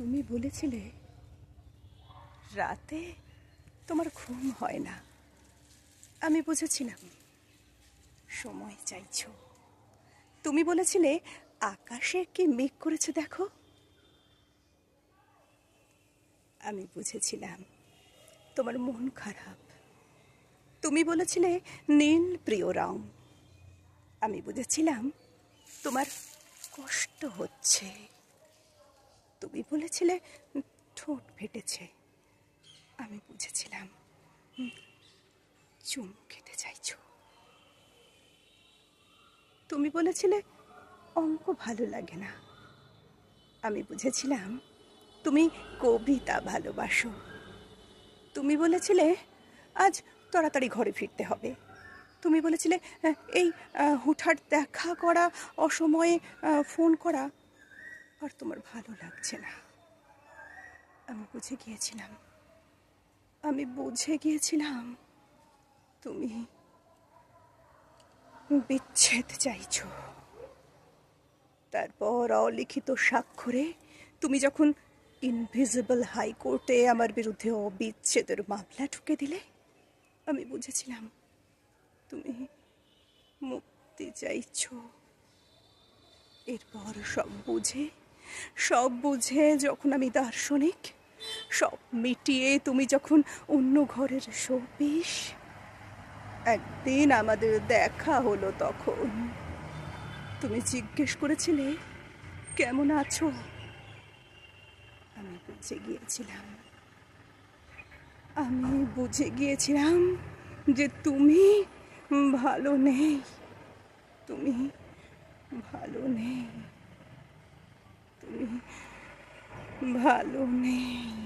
তুমি বলেছিলে রাতে তোমার ঘুম হয় না। আমি বুঝেছিলাম সময় চাইছো। তুমি বলেছিলে আকাশে কি মেঘ করেছে দেখো। আমি বুঝেছিলাম তোমার মন খারাপ। তুমি বলেছিলে নীল প্রিয় রং। আমি বুঝেছিলাম তোমার কষ্ট হচ্ছে। তুমি বলেছিলে ঠোঁট ফেটেছে। আমি বুঝেছিলাম চুমু খেতে চাইছো। তুমি বলেছিলে অঙ্ক ভালো লাগে না। আমি বুঝেছিলাম তুমি কবিতা ভালোবাসো। তুমি বলেছিলে আজ তাড়াতাড়ি ঘরে ফিরতে হবে। তুমি বলেছিলে এই হুটহাট দেখা করা, অসময়ে ফোন করা আর তোমার ভালো লাগছে না। আমি বুঝে গিয়েছিলাম তুমি বিচ্ছেদ চাইছো। তারপর অলিখিত স্বাক্ষরে তুমি যখন ইনভিজিবল হাইকোর্টে আমার বিরুদ্ধে অবিচ্ছেদের মামলা ঠুকে দিলে, আমি বুঝেছিলাম তুমি মুক্তি চাইছো। এরপর সব বুঝে যখন আমি দার্শনিক, সব মিটিয়ে তুমি যখন অন্য ঘরের শোপিস, একদিন আমাদের দেখা হলো। তখন তুমি জিজ্ঞেস করেছিলে কেমন আছো। আমি বুঝে গিয়েছিলাম যে তুমি ভালো নেই। তুমি ভালো নেই। তুমি ভালো নেই।